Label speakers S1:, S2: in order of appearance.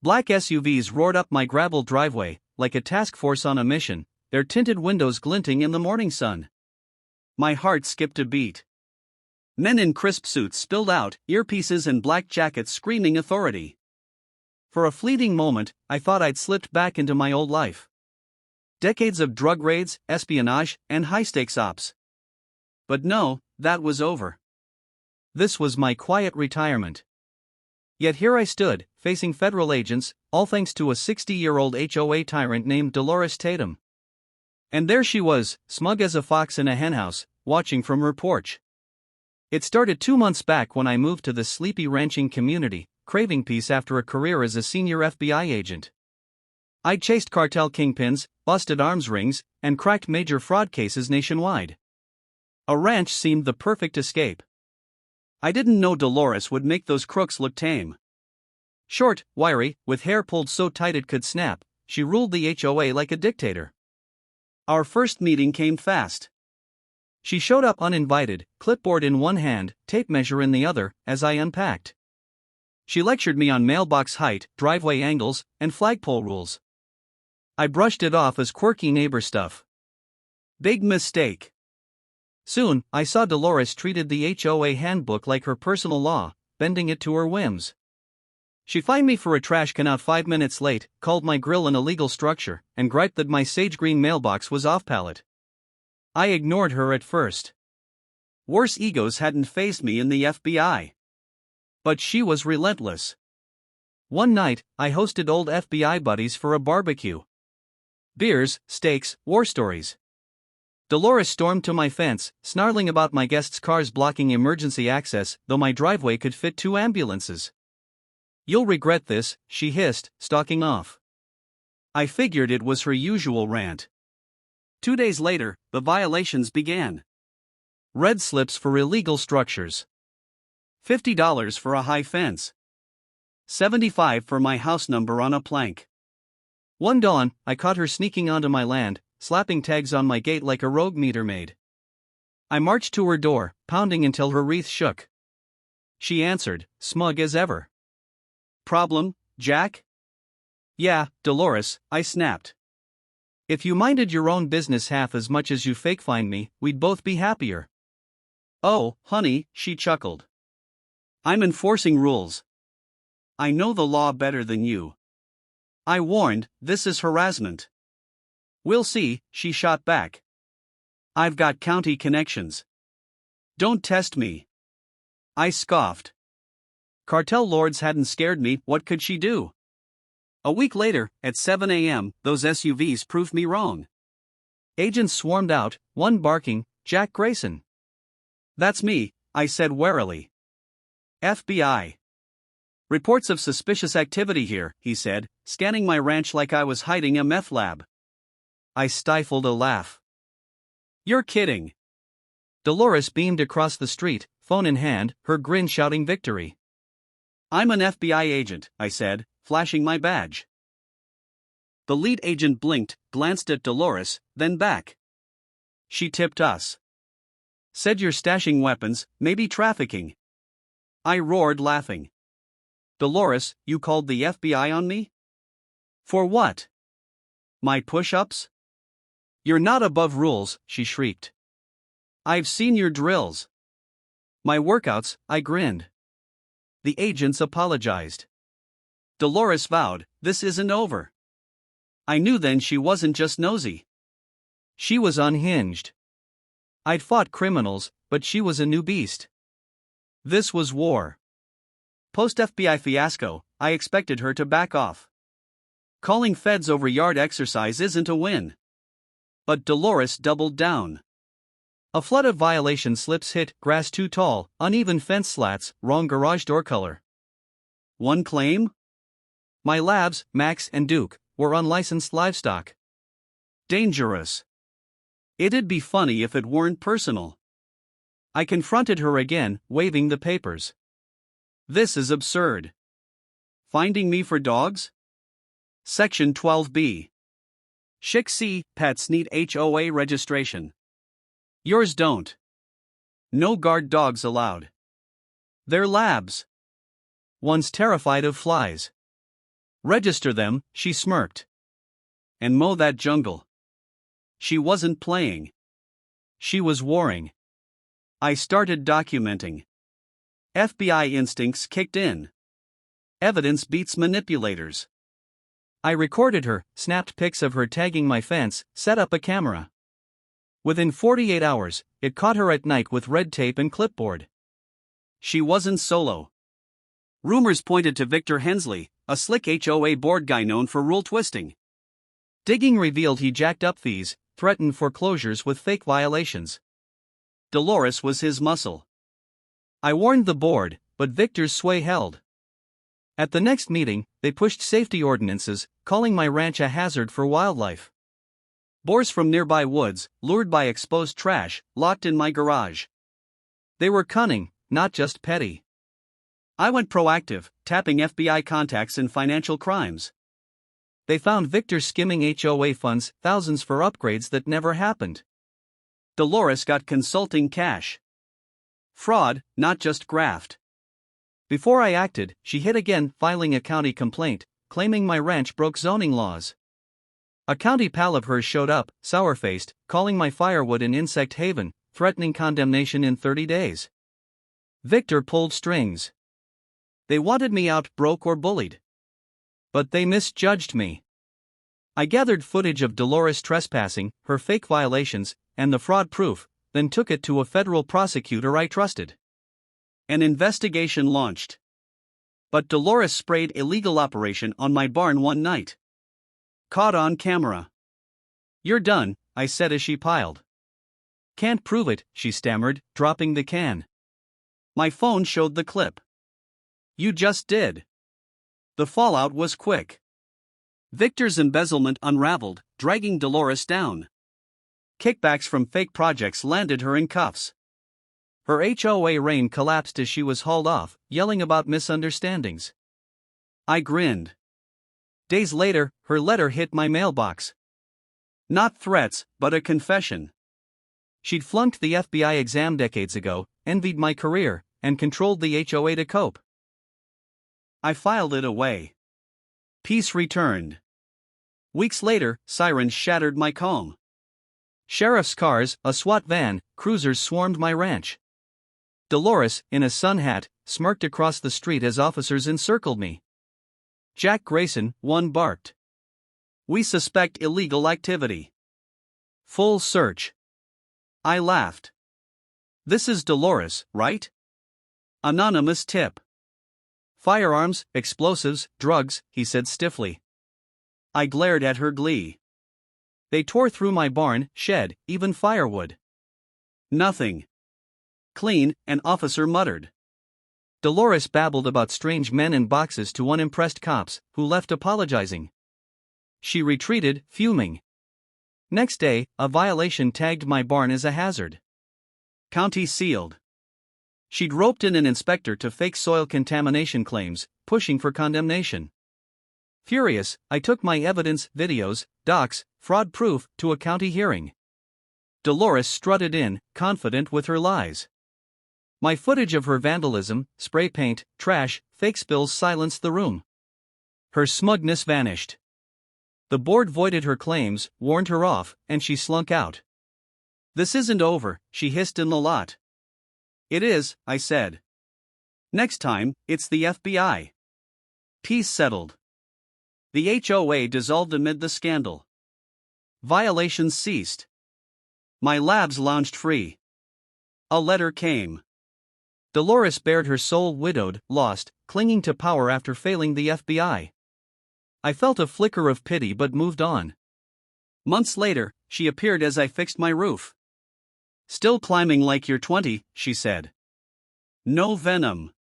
S1: Black SUVs roared up my gravel driveway, like a task force on a mission, their tinted windows glinting in the morning sun. My heart skipped a beat. Men in crisp suits spilled out, earpieces and black jackets screaming authority. For a fleeting moment, I thought I'd slipped back into my old life. Decades of drug raids, espionage, and high-stakes ops. But no, that was over. This was my quiet retirement. Yet here I stood, facing federal agents, all thanks to a 60-year-old HOA tyrant named Dolores Tatum. And there she was, smug as a fox in a henhouse, watching from her porch. It started 2 months back when I moved to this sleepy ranching community, craving peace after a career as a senior FBI agent. I'd chased cartel kingpins, busted arms rings, and cracked major fraud cases nationwide. A ranch seemed the perfect escape. I didn't know Dolores would make those crooks look tame. Short, wiry, with hair pulled so tight it could snap, she ruled the HOA like a dictator. Our first meeting came fast. She showed up uninvited, clipboard in one hand, tape measure in the other, as I unpacked. She lectured me on mailbox height, driveway angles, and flagpole rules. I brushed it off as quirky neighbor stuff. Big mistake. Soon, I saw Dolores treated the HOA handbook like her personal law, bending it to her whims. She fined me for a trash can out 5 minutes late, called my grill an illegal structure, and griped that my sage green mailbox was off-palette. I ignored her at first. Worse egos hadn't faced me in the FBI. But she was relentless. One night, I hosted old FBI buddies for a barbecue. Beers, steaks, war stories. Dolores stormed to my fence, snarling about my guests' cars blocking emergency access, though my driveway could fit 2 ambulances. "You'll regret this," she hissed, stalking off. I figured it was her usual rant. 2 days later, the violations began. Red slips for illegal structures. $50 for a high fence. $75 for my house number on a plank. One dawn, I caught her sneaking onto my land, slapping tags on my gate like a rogue meter maid. I marched to her door, pounding until her wreath shook. She answered, smug as ever. "Problem, Jack?" "Yeah, Dolores," I snapped. "If you minded your own business half as much as you fake find me, we'd both be happier." "Oh, honey," she chuckled. "I'm enforcing rules. I know the law better than you." I warned, "This is harassment." "We'll see," she shot back. "I've got county connections. Don't test me." I scoffed. Cartel lords hadn't scared me, what could she do? A week later, at 7 a.m., those SUVs proved me wrong. Agents swarmed out, one barking, "Jack Grayson." "That's me," I said warily. "FBI. Reports of suspicious activity here," he said, scanning my ranch like I was hiding a meth lab. I stifled a laugh. "You're kidding." Dolores beamed across the street, phone in hand, her grin shouting victory. "I'm an FBI agent," I said, flashing my badge. The lead agent blinked, glanced at Dolores, then back. "She tipped us. Said you're stashing weapons, maybe trafficking." I roared, laughing. "Dolores, you called the FBI on me? For what? My push-ups?" "You're not above rules," she shrieked. "I've seen your drills." "My workouts," I grinned. The agents apologized. Dolores vowed, "This isn't over." I knew then she wasn't just nosy. She was unhinged. I'd fought criminals, but she was a new beast. This was war. Post-FBI fiasco, I expected her to back off. Calling feds over yard exercise isn't a win. But Dolores doubled down. A flood of violation slips hit: grass too tall, uneven fence slats, wrong garage door color. One claim? My labs, Max and Duke, were unlicensed livestock. Dangerous. It'd be funny if it weren't personal. I confronted her again, waving the papers. "This is absurd. Finding me for dogs?" Section 12B. Schick C. Pets need HOA registration. Yours don't. No guard dogs allowed. They're labs. One's terrified of flies. Register them, she smirked. And mow that jungle. She wasn't playing. She was warring. I started documenting. FBI instincts kicked in. Evidence beats manipulators. I recorded her, snapped pics of her tagging my fence, set up a camera. Within 48 hours, it caught her at night with red tape and clipboard. She wasn't solo. Rumors pointed to Victor Hensley, a slick HOA board guy known for rule twisting. Digging revealed he jacked up fees, threatened foreclosures with fake violations. Dolores was his muscle. I warned the board, but Victor's sway held. At the next meeting, they pushed safety ordinances, calling my ranch a hazard for wildlife. Boars from nearby woods, lured by exposed trash, locked in my garage. They were cunning, not just petty. I went proactive, tapping FBI contacts in financial crimes. They found Victor skimming HOA funds, thousands for upgrades that never happened. Dolores got consulting cash. Fraud, not just graft. Before I acted, she hit again, filing a county complaint, claiming my ranch broke zoning laws. A county pal of hers showed up, sour-faced, calling my firewood an insect haven, threatening condemnation in 30 days. Victor pulled strings. They wanted me out, broke or bullied. But they misjudged me. I gathered footage of Dolores trespassing, her fake violations, and the fraud proof, then took it to a federal prosecutor I trusted. An investigation launched. But Dolores sprayed illegal operation on my barn one night. Caught on camera. "You're done," I said as she piled. "Can't prove it," she stammered, dropping the can. My phone showed the clip. "You just did." The fallout was quick. Victor's embezzlement unraveled, dragging Dolores down. Kickbacks from fake projects landed her in cuffs. Her HOA reign collapsed as she was hauled off, yelling about misunderstandings. I grinned. Days later, her letter hit my mailbox. Not threats, but a confession. She'd flunked the FBI exam decades ago, envied my career, and controlled the HOA to cope. I filed it away. Peace returned. Weeks later, sirens shattered my calm. Sheriff's cars, a SWAT van, cruisers swarmed my ranch. Dolores, in a sun hat, smirked across the street as officers encircled me. Jack Grayson, one barked. "We suspect illegal activity." Full search. I laughed. "This is Dolores, right?" Anonymous tip. "Firearms, explosives, drugs," he said stiffly. I glared at her glee. "They tore through my barn, shed, even firewood." "Nothing. Clean," an officer muttered. Dolores babbled about strange men in boxes to unimpressed cops, who left apologizing. She retreated, fuming. Next day, a violation tagged my barn as a hazard. County sealed. She'd roped in an inspector to fake soil contamination claims, pushing for condemnation. Furious, I took my evidence, videos, docs, fraud proof, to a county hearing. Dolores strutted in, confident with her lies. My footage of her vandalism, spray paint, trash, fake spills silenced the room. Her smugness vanished. The board voided her claims, warned her off, and she slunk out. "This isn't over," she hissed in the lot. "It is," I said. "Next time, it's the FBI." Peace settled. The HOA dissolved amid the scandal. Violations ceased. My labs lounged free. A letter came. Dolores bared her soul, widowed, lost, clinging to power after failing the FBI. I felt a flicker of pity but moved on. Months later, she appeared as I fixed my roof. "Still climbing like you're 20, she said. "No venom."